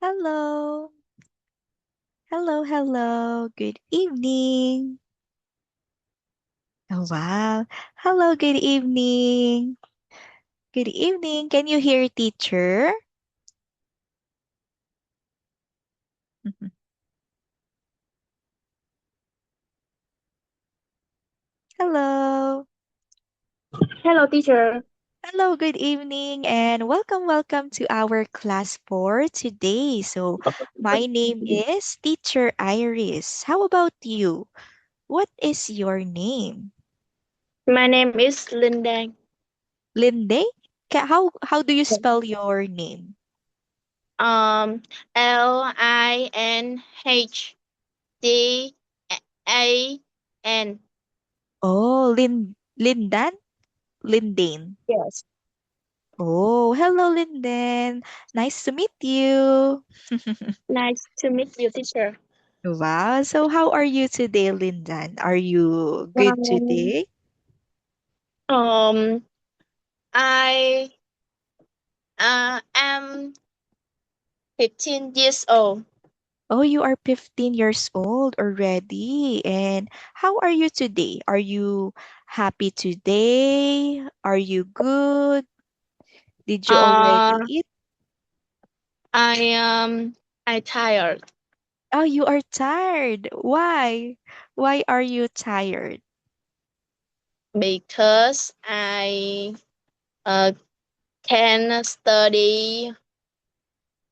Hello. Hello. Good evening. Oh, wow. Hello, good evening. Good evening. Can you hear teacher? Mhm. Hello. Hello, teacher. Hello, good evening, and welcome to our class for today. So, my name is Teacher Iris. How about you? What is your name? My name is Linda. Linde? How do you spell your name? Um, LINHDAN. Oh, Lindan? Lindane. Yes. Oh, hello, Linden. Nice to meet you. Nice to meet you, teacher. Wow. So, how are you today, Lindan? Are you good Um, today? um, I am 15 years old. Oh, you are 15 years old already. And how are you today? Are you happy today? Are you good? Did you already Uh, eat? I tired Oh, you are tired. Why? Why are you tired? because I uh can study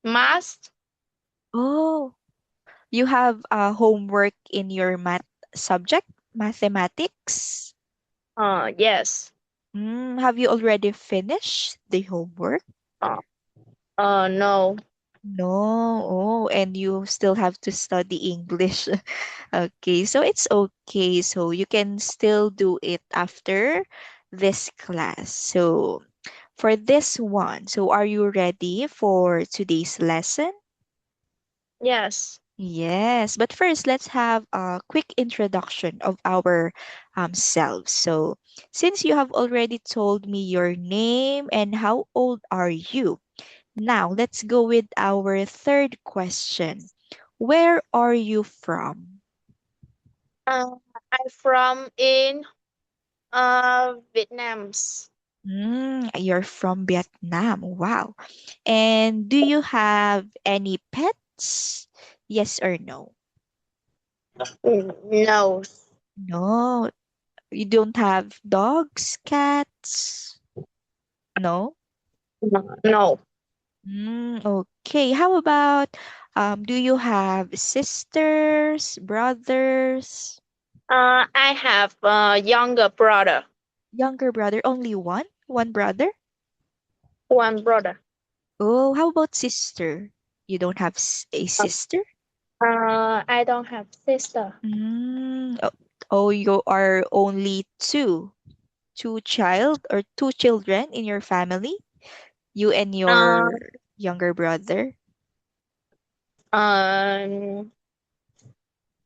math. Oh, you have homework in your math subject, mathematics. Yes. Have you already finished the homework? Uh, no. No. Oh, and you still have to study English. Okay, so it's okay. So you can still do it after this class. So for this one, so are you ready for today's lesson? Yes. Yes, but first let's have a quick introduction of our selves. So, since you have already told me your name and how old are you, now let's go with our third question. Where are you from? Uh, I'm from in Vietnam's. You're from Vietnam. Wow. And do you have any pets? Yes or no? No, No, you don't have dogs, cats? No? no. Okay. How about do you have sisters, brothers, I have a younger brother, younger brother? Only one? One brother? one brother. Oh, how about sister? You don't have a Uh, sister? I don't have sister. Oh, oh, you are only two children in your family? You and Uh, your younger brother? um,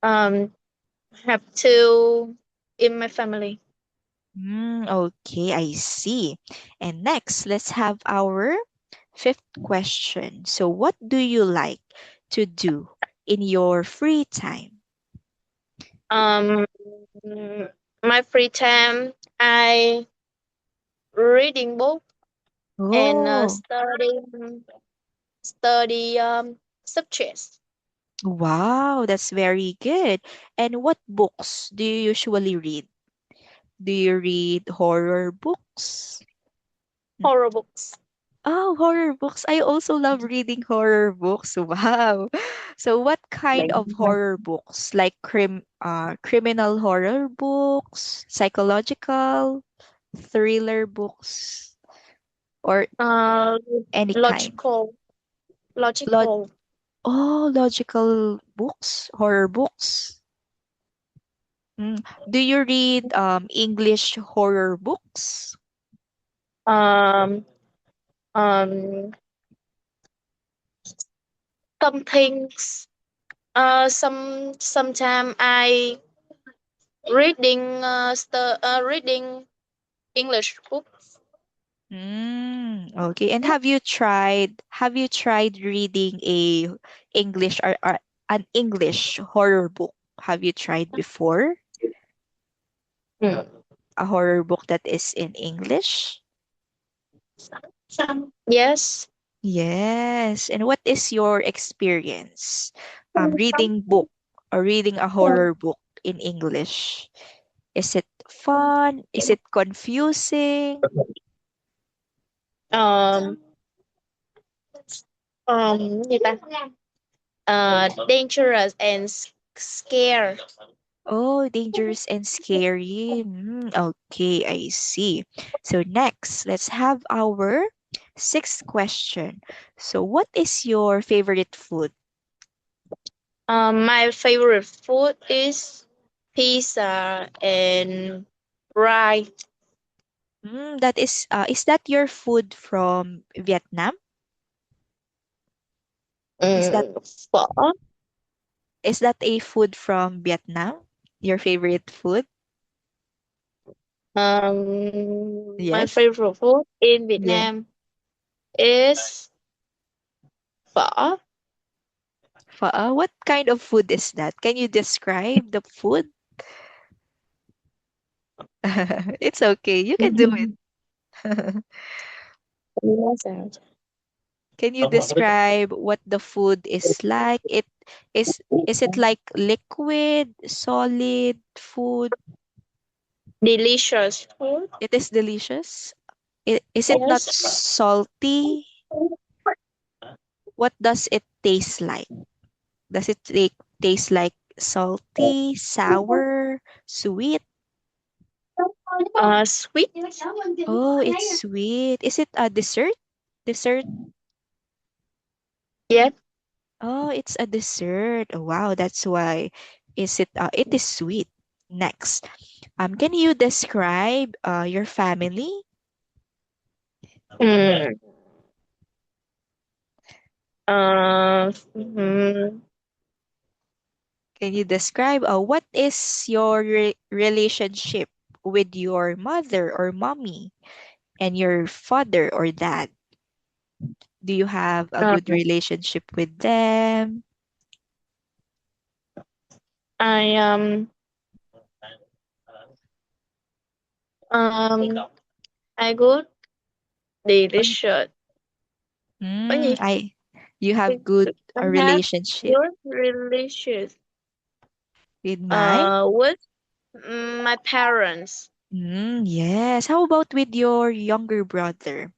um, have two in my family. Okay, I see. And next, let's have our fifth question. So, what do you like to do in your free time? Um, my free time, I reading book and Oh, study subjects. wow, that's very good. And what books do you usually read? Do you read horror books? Mm. Horror books. Oh, horror books. I also love reading horror books. Wow. So what kind of horror books? Like criminal horror books, psychological, thriller books, or Uh, any kind? logical, Log logical. logical books, horror books. Do you read English horror books? Um, um, some things. Sometime I reading reading English books. Okay. And have you tried reading a English or an English horror book? Have you tried before Mm. a horror book that is in English? Yes. Yes. And what is your experience reading book or reading a horror book in English? Is it fun? Is it confusing? Um, gì ta? Dangerous and scare. Oh, dangerous and scary. Okay, I see. So next, let's have our sixth question. So what is your favorite food? My favorite food is pizza and rice. Is that your food from Vietnam? Is that Mm, phở. is that a food from Vietnam? Your favorite food? My Yes. favorite food in Việt Yeah. Nam is phở. What kind of food is that? Can you describe the food? It's okay. You can do it. Can you describe what the food is like? Is it like liquid, solid food? Delicious food. It is delicious. Is it not Yes. salty? What does it taste like? Does it taste like salty, sour, sweet? Sweet. Oh, it's sweet. Is it a dessert? Dessert? Yes. Oh, it's a dessert. Oh, wow, that's why it is sweet. Next. Can you describe your family? Mm. Mm, Can you describe what is your relationship with your mother or mommy and your father or dad? Do you have a uh, good relationship with them? I um I good Um, delicious. Cái gì? I you I have good have relationship good relations with my with my parents. yes. How about with your younger brother?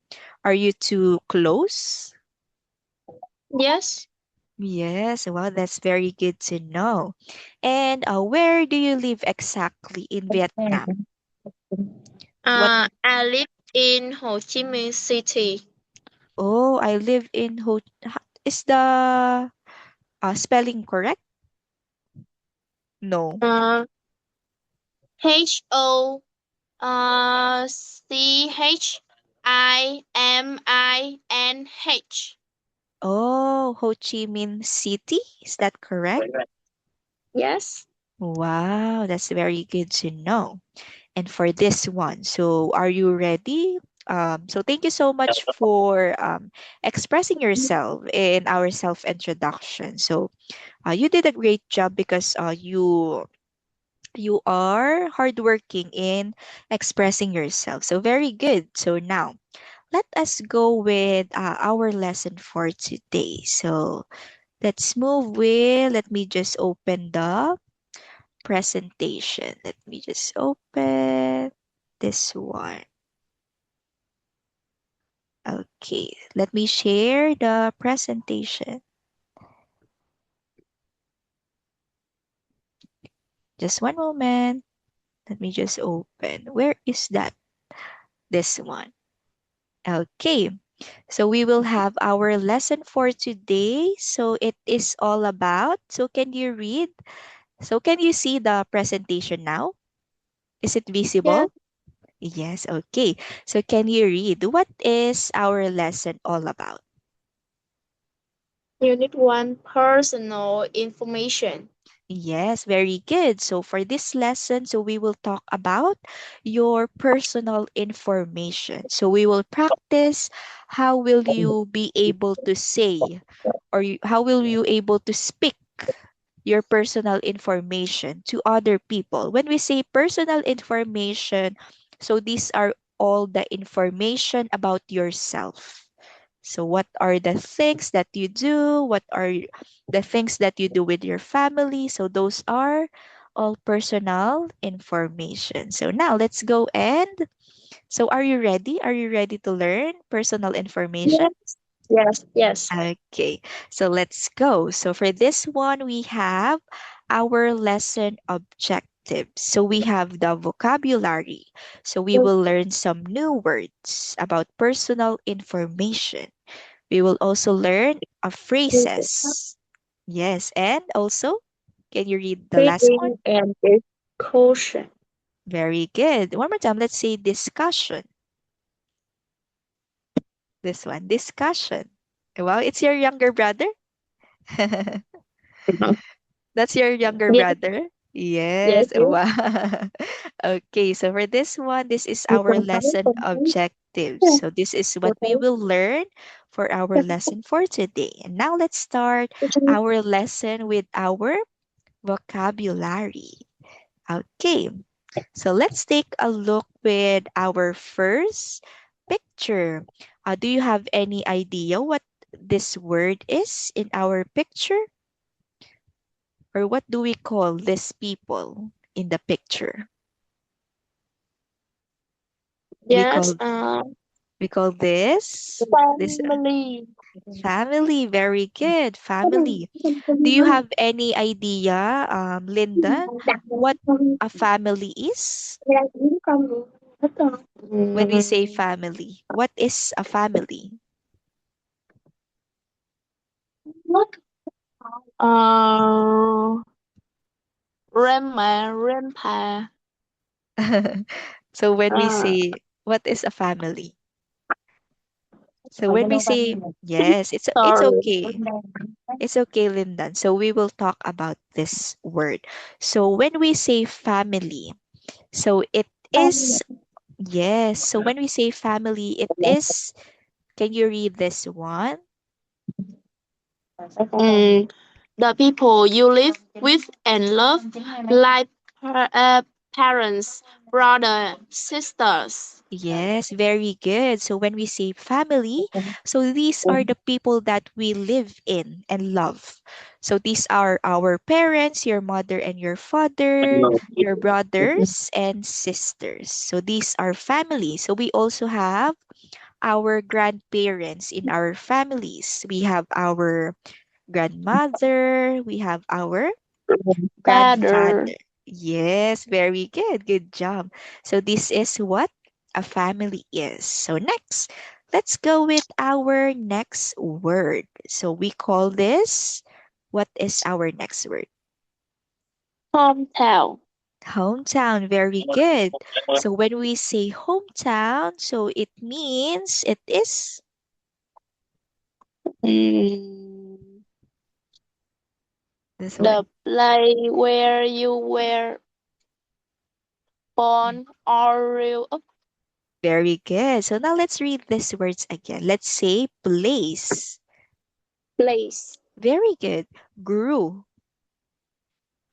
Are you too close? Yes. Yes, well, that's very good to know. And where do you live exactly in Vietnam? What? I live in Ho Chi Minh City. Oh, I live in Is the spelling correct? No. Uh, Ho Chiminh. Oh, Ho Chi Minh City. Is that correct? Yes. Wow, that's very good to know. And for this one, so are you ready? So thank you so much for expressing yourself in our self introduction. So you did a great job because you are hardworking in expressing yourself. So very good. So now let us go with our lesson for today. So let's move with. Let me just open the presentation. Let me just open this one. Okay, let me share the presentation. Just one moment. Let me just open. Where is that? This one. Okay, so we will have our lesson for today. So it is all about. So can you read? So can you see the presentation now? Is it Yes. visible? Yes, okay. So can you read? What is our lesson all about? Unit 1 Personal Information. Yes, very good. So for this lesson, so we will talk about your personal information. So we will practice how will you be able to say how will you able to speak your personal information to other people. When we say personal information, so these are all the information about yourself. So, what are the things that you do? What are the things that you do with your family? So, those are all personal information. So, now let's go and so are you ready? Are you ready to learn personal information? Yes. Yes. Yes. Okay, so let's go. So for this one, we have our lesson objectives. So we have the vocabulary. So we will learn some new words about personal information. We will also learn phrases. Yes, and also, can you read the last one? Reading and discussion. Very good. One more time, let's say discussion. This one, discussion. Wow, it's your younger brother? Mhm. That's your younger Yes. brother? Yes. Yes. Yes. Wow. Okay, so for this one, this is You our can find lesson something. objectives. Yeah. So this is what we Okay. will learn for our lesson for today. And now let's start our lesson with our vocabulary. Okay, so let's take a look with our first picture. Do you have any idea what this word is in our picture? Or what do we call these people in the picture? We Yes. call we call this Family. family. Very good, family. Do you have any idea, Linda, what a family is? When we say Mm, family, what is a family? uh, grandpa. So when we Uh, say what is a family? So when we say yes, it's sorry. okay. It's okay, Lindan. So we will talk about this word. So when we say family, so it is, yes. So when we say family, it is, can you read this one? Mm, the people you live with and love, like parents, brother, sisters. Yes, very good. So when we say family, so these are the people that we live in and love. So these are our parents, your mother and your father, your brothers and sisters. So these are family. So we also have our grandparents in our families. We have our grandmother, we have our Father. grandfather. Yes, very good. Good job. So this is what a family is. So next, let's go with our next word. So we call this, what is our next word? Hometown. Hometown. Very good. So when we say hometown, so it means it is Mm, this one. the place where you were born or grew up. Very good. So now let's read these words again. Let's say place. Place. Very good. Grew.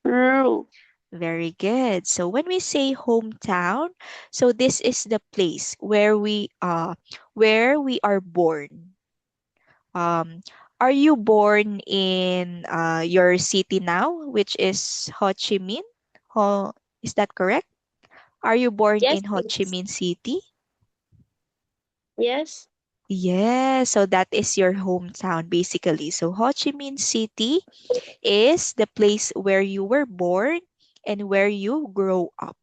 Rule. Very good. So when we say hometown, so this is the place where we are born. Um, are you born in your city now, which is Ho Chi Minh? Is that correct? Are you born Yes, in Ho Chi yes. Minh City? Yes. Yes, so that is your hometown basically. So Ho Chi Minh City is the place where you were born and where you grow up.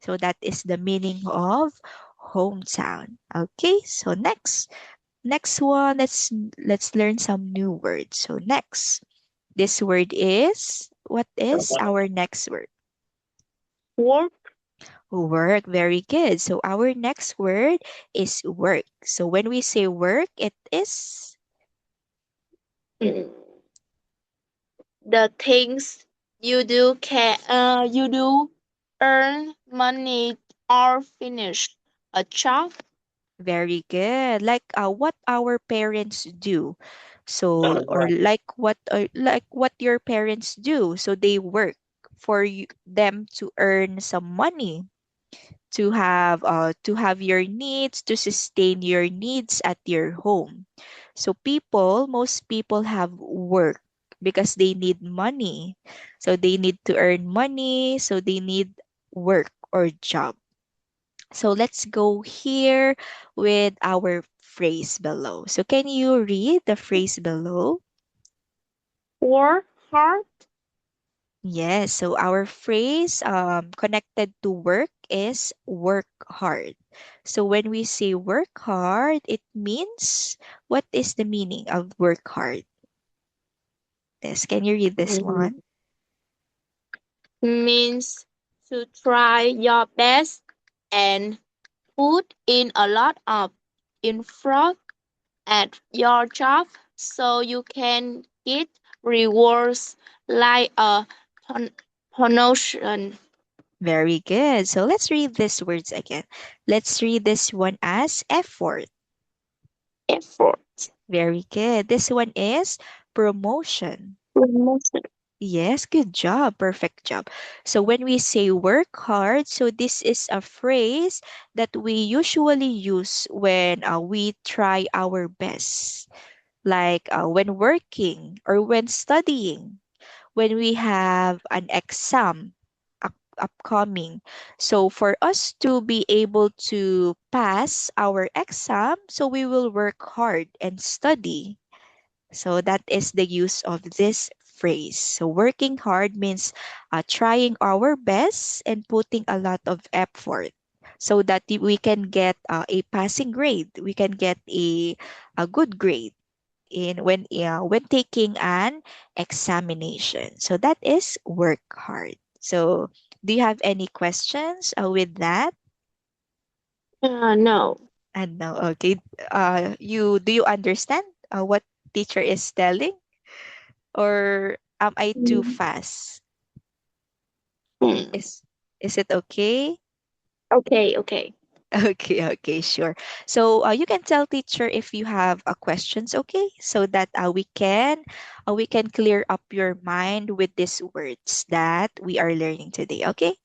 So that is the meaning of hometown. Okay, so next one, let's learn some new words. So next, this word is, what is our next word? Work. Work. Very good. So our next word is work. So when we say work, it is Mm, the things You do earn money or finish a job. Very good. Like what our parents do. So or like what your parents do. So they work for you, them to earn some money, to have your needs, to sustain your needs at your home. So most people have work because they need money. So they need to earn money, so they need work or job. So let's go here with our phrase below. So can you read the phrase below? Work hard. Yes, so our phrase connected to work is work hard. So when we say work hard, it means, what is the meaning of work hard? Yes, can you read this Mhm. one? Means to try your best and put in a lot of effort at your job so you can get rewards like a pon- promotion. Very good. So let's read these words again. Let's read this one as effort. Effort. Very good. This one is promotion. Promotion. Yes, good job. Perfect job. So when we say work hard, so this is a phrase that we usually use when we try our best, like when working or when studying, when we have an exam upcoming. So for us to be able to pass our exam, so we will work hard and study. So that is the use of this phrase. So working hard means trying our best and putting a lot of effort so that we can get a passing grade. We can get a good grade in when taking an examination. So that is work hard. So do you have any questions with that? No. And no, okay. You do you understand what teacher is telling? Or am I too Mm. fast? Hmm. Is is it okay? Okay, okay. Okay, okay, sure. So you can tell teacher if you have questions, okay? So that we can clear up your mind with these words that we are learning today, okay?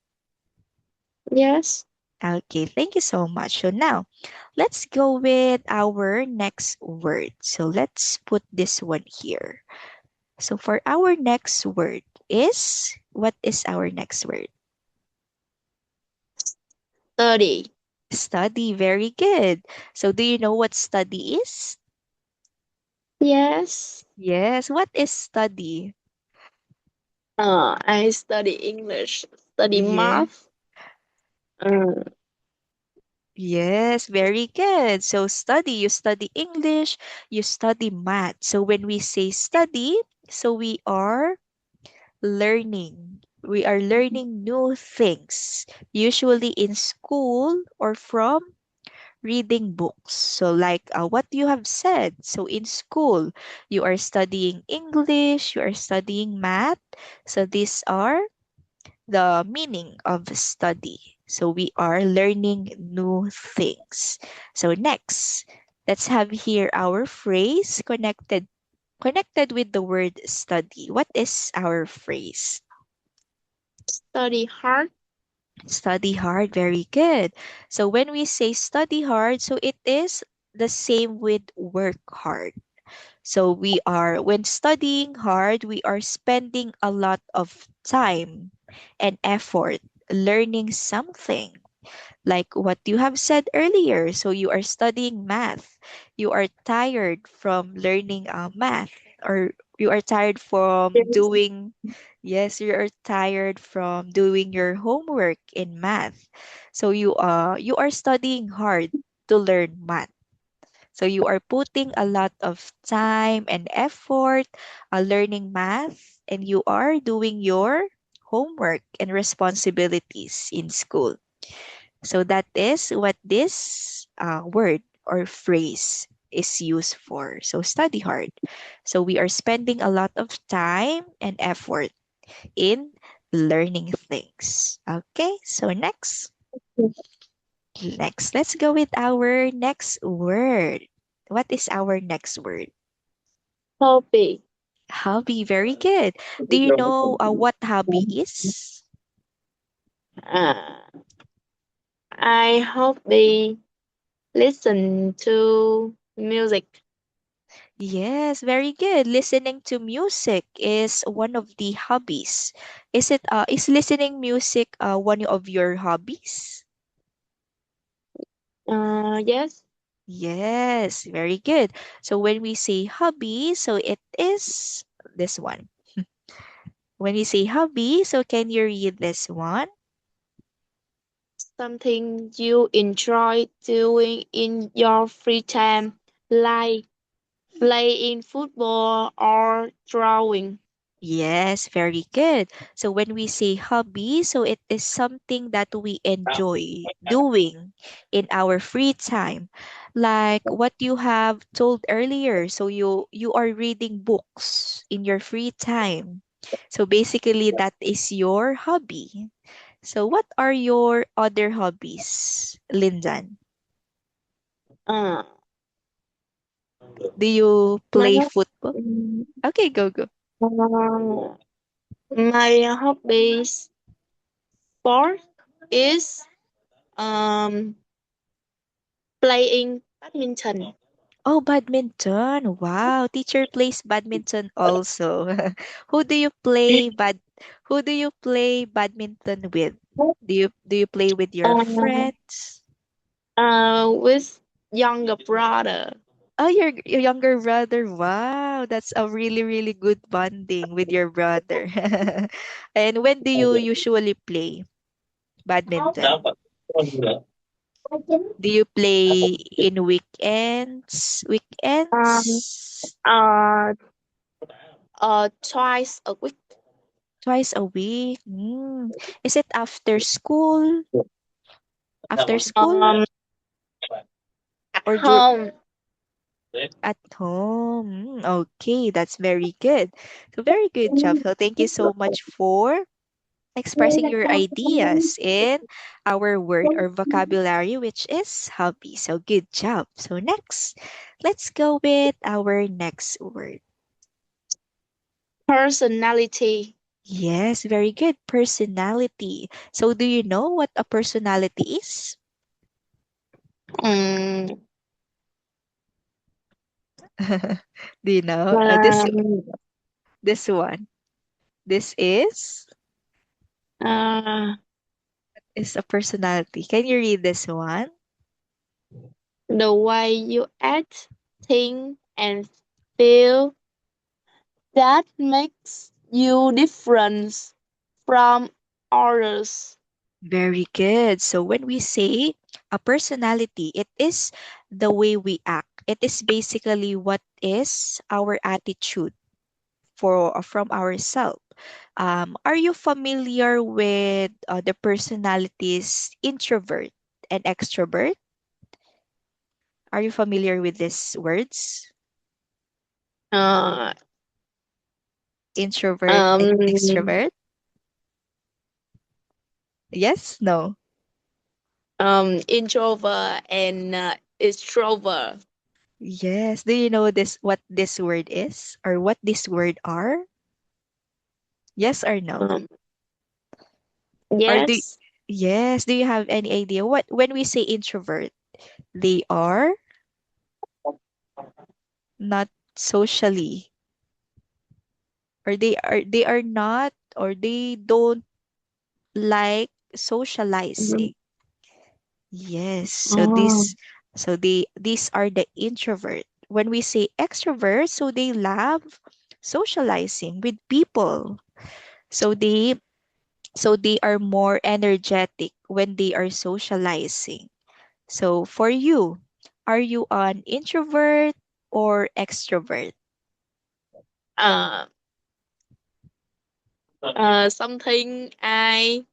Yes. Okay, thank you so much. So now, let's go with our next word. So let's put this one here. So for our next word is, what is our next word? Study. Study, very good. So, do you know what study is? Yes. Yes, what is study? I study English, study Yeah. math. Uh, Yes, very good. So, study, you study English, you study math. So, when we say study, so we are learning. We are learning new things, usually in school or from reading books. So, like what you have said, so in school, you are studying English, you are studying math. So, these are the meaning of study. So, we are learning new things. So, next, let's have here our phrase connected with the word study. What is our phrase? study hard. Study hard, very good. So when we say study hard, so it is the same with work hard. So when studying hard, we are spending a lot of time and effort learning something, like what you have said earlier. So you are studying math. You are tired from learning math, or you are tired from Yes. doing, yes, you are tired from doing your homework in math. So you are studying hard to learn math. So you are putting a lot of time and effort learning math, and you are doing your homework and responsibilities in school. So that is what this word or phrase is used for. So study hard. So we are spending a lot of time and effort in learning things. Okay, so next, let's go with our next word. What is our next word? Hobby. Hobby, very good. Do you know what hobby is? Uh, I hope they listen to music. Yes, very good. Listening to music is one of the hobbies. Is listening music one of your hobbies? Yes. Yes, very good. So when we say hobby, so it is this one. When we say hobby, so can you read this one? Something you enjoy doing in your free time, like playing football or drawing. Yes, very good. So when we say hobby, so it is something that we enjoy doing in our free time. Like what you have told earlier. So you are reading books in your free time. So basically that is your hobby. So what are your other hobbies, Lindan? Uh, Do you my play football? mm, Okay, go go. uh, my hobbies sport is um playing badminton. Oh, badminton. Wow, teacher plays badminton also. Who do you play who do you play badminton with? Do you play with your Um, friends? with younger brother. Oh, your younger brother. Wow, that's a really, really good bonding with your brother. And when do you usually play badminton? Do you play in weekends? Um, Weekends? uh, Twice a week. Twice a week? Mm. Is it after school? After school Um, at or home. at home? Okay, that's very good. So very good job. So thank you so much for expressing your ideas in our word or vocabulary, which is hobby. So good job. So next, let's go with our next word. Personality. Yes, very good. Personality. So do you know what a personality is? Mm, Do you know? um, This one. This uh, is a personality. Can you read this one? the way you act, think, and feel that makes you different from others. Very good. So when we say a personality, it is the way we act. It is basically what is our attitude from ourselves. Are you familiar with the personalities introvert and extrovert? Are you familiar with these words? Uh, Introvert and um, extrovert? Yes? No? Introvert and extrovert. Yes. Do you know this what this word is or what this word are? Yes or no? Um, Or do yes. yes, do you have any idea what when we say introvert, they are not socially or they are not or they don't like Mhm. socializing. Yes. So Oh. these are the introvert. When we say extrovert, so they love socializing with people. So they are more energetic when they are socializing. So for you, are you an introvert or extrovert? Uh, Something I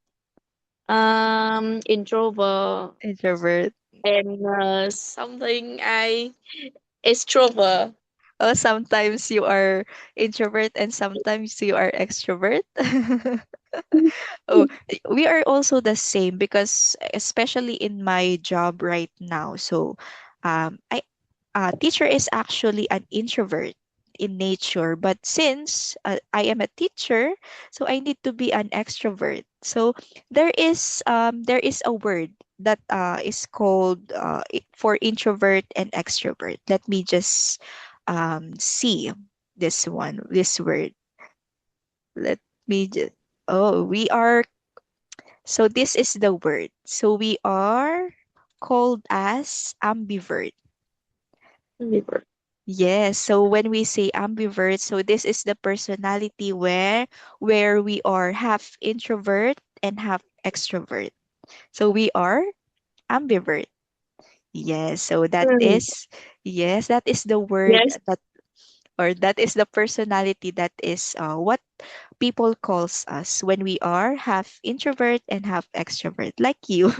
introvert Introvert. and something I extrovert. Oh, sometimes you are introvert and sometimes you are extrovert. Oh, we are also the same because especially in my job right now. So, I teacher is actually an introvert in nature, but since I am a teacher, so I need to be an extrovert. So there is a word that is called for introvert and extrovert. Let me just see this word. Let me just. Oh, we are. So this is the word. So we are called as ambivert. Ambivert. Yes, so when we say ambivert, so this is the personality where we are half introvert and half extrovert. So we are ambivert. Yes, so that Mm. is yes, that is the word Yes. that or that is the personality that is what people calls us when we are half introvert and half extrovert like you.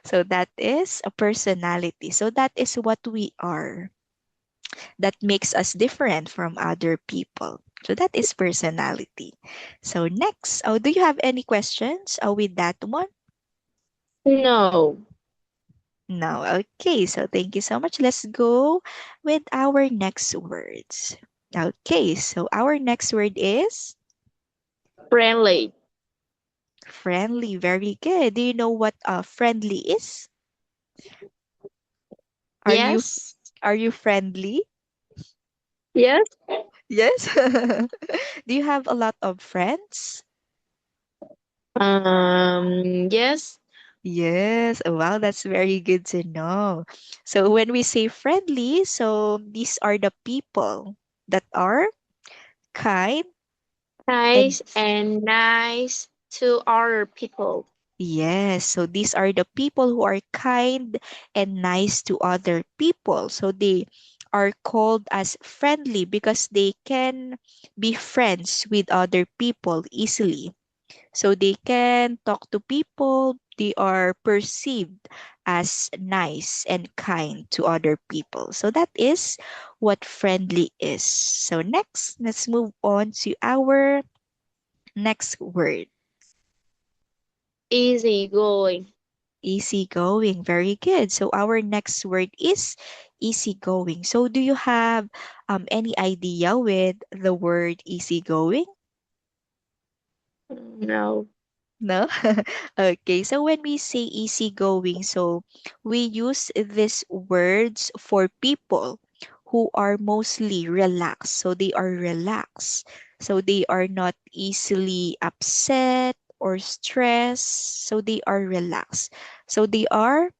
So that is a personality. So that is what we are that makes us different from other people. So that is personality. So next, oh, do you have any questions with that one? No. No. Okay. So thank you so much. Let's go with our next words. Okay. So our next word is Friendly. friendly. Very good. Do you know what friendly is? Are you Yes. are you friendly? Yes. Yes. Do you have a lot of friends? Yes. Yes. Oh, wow, that's very good to know. So when we say friendly, so these are the people that are kind and Nice and nice to other people. yes, so these are the people who are kind and nice to other people. So they are called as friendly because they can be friends with other people easily. So they can talk to people. They are perceived as nice and kind to other people. So that is what friendly is. So next, let's move on to our next word. Easygoing. Easygoing. Very good. So our next word is easygoing. So do you have any idea with the word easygoing? No. No? Okay, so when we say easygoing, so we use these words for people who are mostly relaxed. So they are relaxed. So they are not easily upset or stressed. So they are relaxed. So they are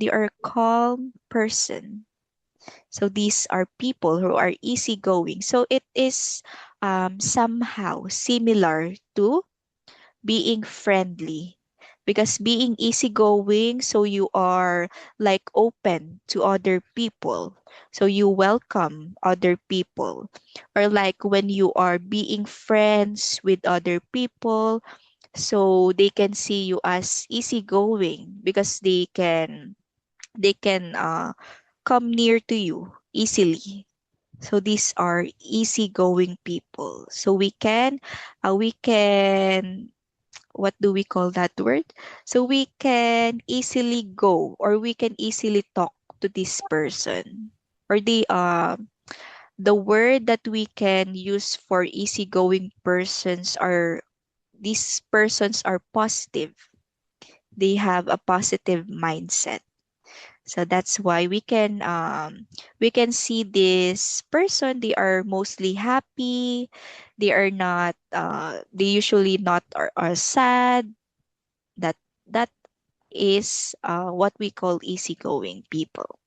a calm person. So these are people who are easygoing. So it is somehow similar to being friendly because being easygoing so you are like open to other people, so you welcome other people, or like when you are being friends with other people, so they can see you as easygoing because they can come near to you easily. So these are easygoing people, so we can what do we call that word? So we can easily go or we can easily talk to this person. Or the word that we can use for easygoing persons are these persons are positive. They have a positive mindset. So that's why we can see this person, they are mostly happy. They are not they usually not are sad. That that is what we call easygoing people.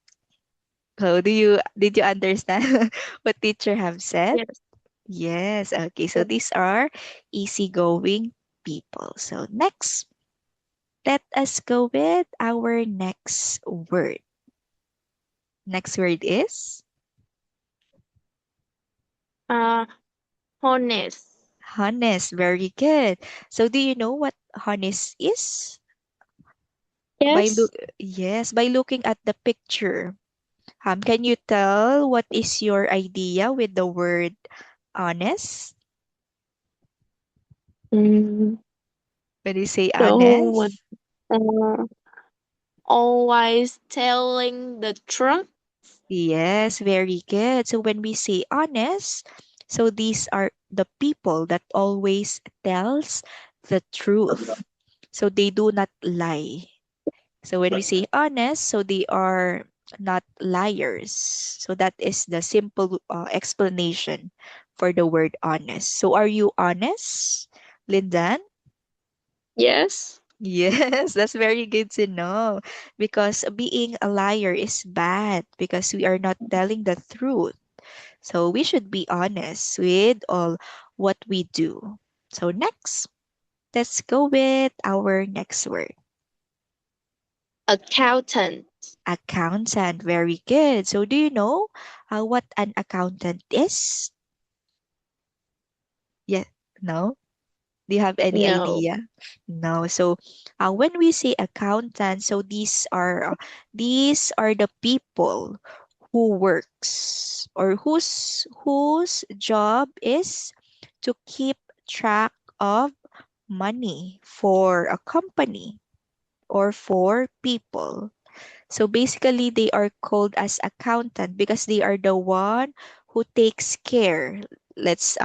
So did you understand what teacher have said? Yes. Yes. Okay. So these are easygoing people. So next, let us go with our next word. Next word is Uh, honest. honest. Very good. So do you know what honest is? By Yes. look yes, by looking at the picture. Can you tell what is your idea with the word honest? Mm, When you say so what? honest? Uh, always telling the truth. Yes, very good. So when we say honest, so these are the people that always tells the truth. So they do not lie. So when we say honest, so they are not liars. So that is the simple explanation for the word honest. So are you honest, Lindan? Yes. Yes, that's very good to know because being a liar is bad because we are not telling the truth. So we should be honest with all what we do. So next, let's go with our next word. Accountant. Accountant. Very good. So do you know what an accountant is? Yeah, no? Do you have any No. idea? No. So when we say accountant, so these are the people who works or whose job is to keep track of money for a company or for people. So basically they are called as accountant because they are the one who takes care. Let's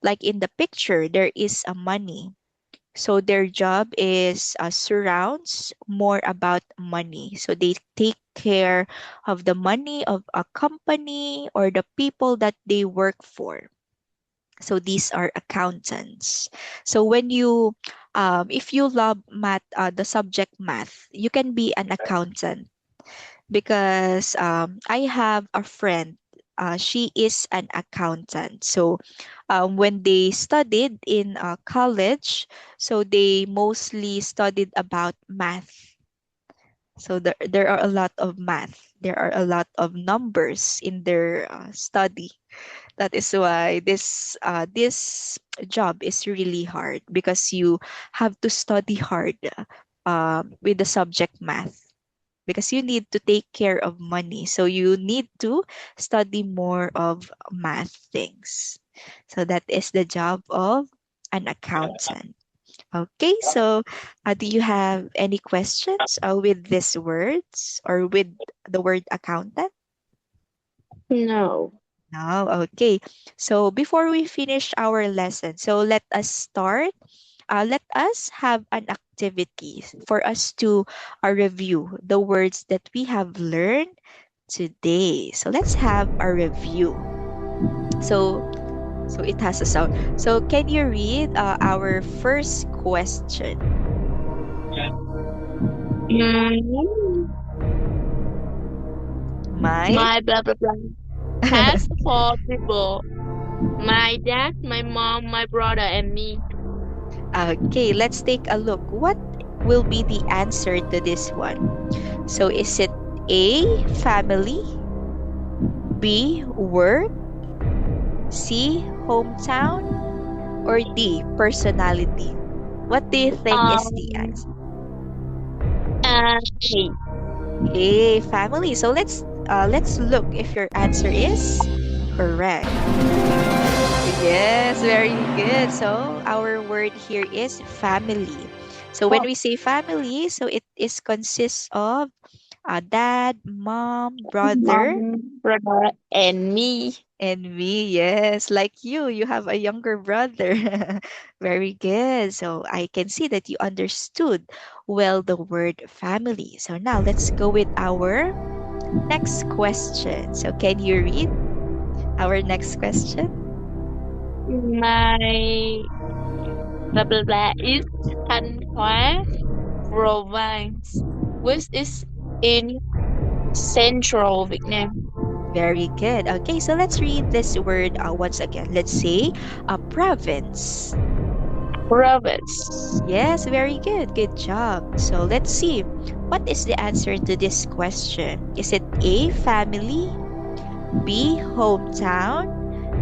like in the picture there is a money. So their job is surrounds more about money. So they take care of the money of a company or the people that they work for. So these are accountants. So if you love math, the subject math, you can be an accountant because I have a friend. She is an accountant. So when they studied in college, so they mostly studied about math. So there are a lot of math. There are a lot of numbers in their study. That is why this job is really hard because you have to study hard with the subject math because you need to take care of money. So you need to study more of math things. So that is the job of an accountant. Okay, so do you have any questions with these words or with the word accountant? No. No, okay. So before we finish our lesson, so let us start. Let us have an activity for us to review the words that we have learned today. So let's have a review. So so it has a sound. So can you read our first question? Mm, My my blah blah blah has four people. My dad, my mom, my brother, and me. Okay, let's take a look. What will be the answer to this one? So is it A, family, B, work, C, hometown, or D, personality? What do you think is the Um, answer? A. A, family. So let's look if your answer is correct. Yes, very good. So our word here is family. So when we say family, so it is consists of dad, mom, brother, Mom, brother, and me. and me. Yes, like you have a younger brother. Very good. So I can see that you understood well the word family. So now let's go with our next question. So can you read our next question? My blah blah blah is Thanh Hóa province, which is in central Vietnam. Very good. Okay, so let's read this word once again. Let's say a province. Province. Yes, very good. Good job. So let's see. What is the answer to this question? Is it A, family, B, hometown,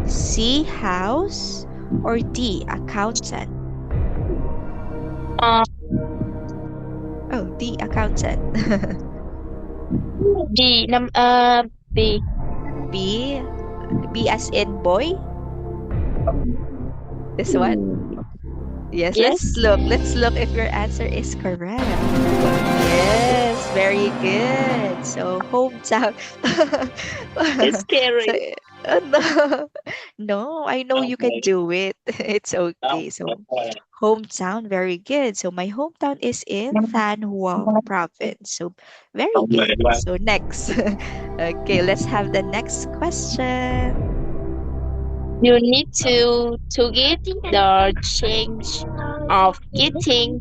C, house, or D, accountant? Uh, Oh, D, accountant. D. B. B. B as in boy. This one. Yes, let's Yes. look. Let's look if your answer is correct. Yes, very good. So hometown. It's So scary. no, no, I know you can do it. It's okay. So hometown, very good. So my hometown is in Than Huang province. So very good. So next. Okay, let's have the next question. You need to get the change of getting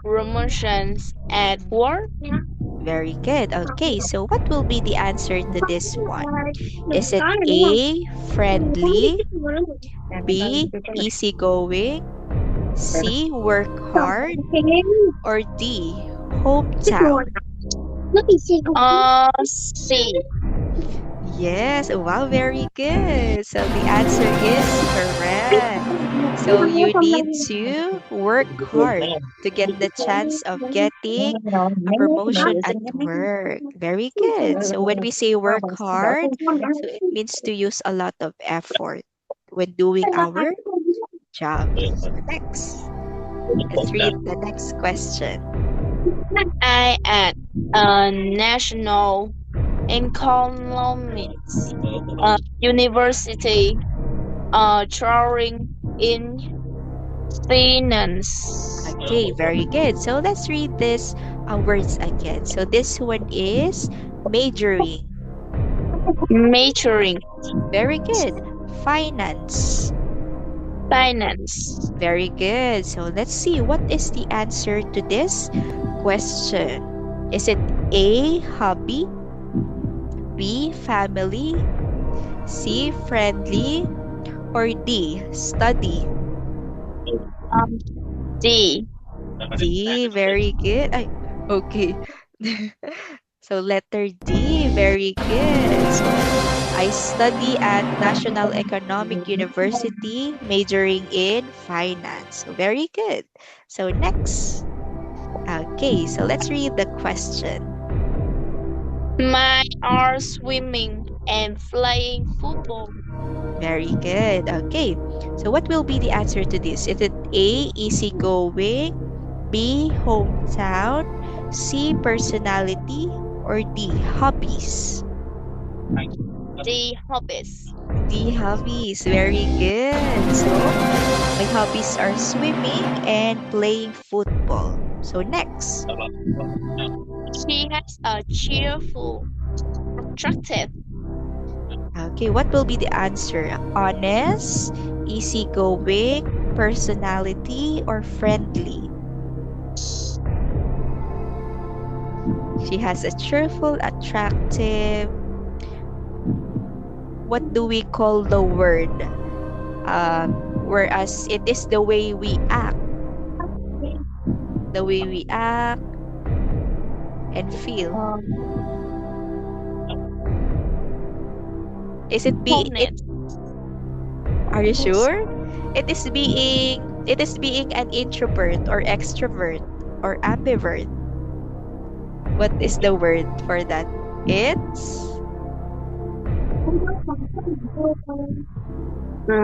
promotions at work. Very good. Okay, so what will be the answer to this one? Is it A, friendly, B, easygoing, C, work hard, or D, hometown? C. Yes, wow, very good. So the answer is correct. So you need to work hard to get the chance of getting a promotion at work. Very good. So when we say work hard, so it means to use a lot of effort when doing our job. So next, let's read the next question. I at National Economics University, drawing in finance. Okay, very good. So let's read this words again. So this one is majoring. Majoring Very good. Finance. finance. Very good. So let's see what is the answer to this question. Is it A, hobby, B, family, C, friendly, or D, study? Um, D. D, very good. Ay, okay. So letter D, very good. So I study at National Economic University, majoring in finance. So very good. So next. Okay, so let's read the question. Mine are swimming and playing football. Very good. Okay, so what will be the answer to this? Is it A, easygoing, B, hometown, C, personality, or D, hobbies? D. Hobbies. D, hobbies. Very good. So my hobbies are swimming and playing football. So next. She has a cheerful, attractive. Okay, what will be the answer? Honest, easygoing, personality, or friendly? She has a cheerful, attractive. What do we call the word? Whereas it is the way we act. The way we act and feel. Is it be it? Honest. Are you sure? It is being an introvert or extrovert or ambivert. What is the word for that? It's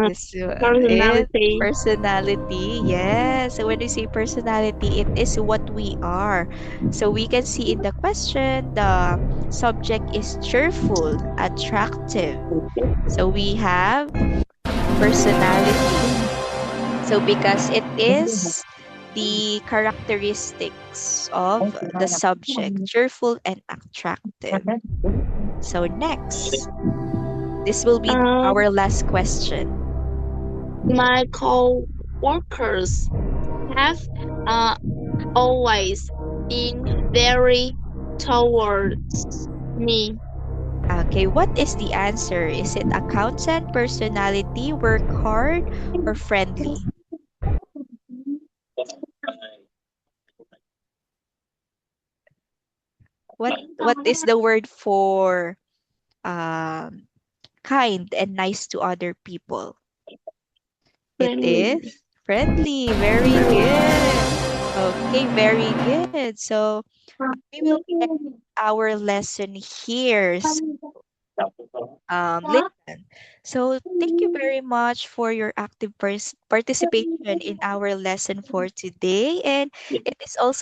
this it Personality. personality. Yes. So when we say personality, it is what we are. So we can see in the question the subject is cheerful, attractive. So we have personality. So because it is the characteristics of the subject, cheerful and attractive. So next, this will be Um, our last question. my co-workers have uh, always been very towards me. Okay, what is the answer? Is it accountant, personality, work hard, or friendly? What is the word for um kind and nice to other people? It Friendly. is friendly. Very good. Okay, very good. So we will end our lesson here. listen. So thank you very much for your active participation in our lesson for today. And it is also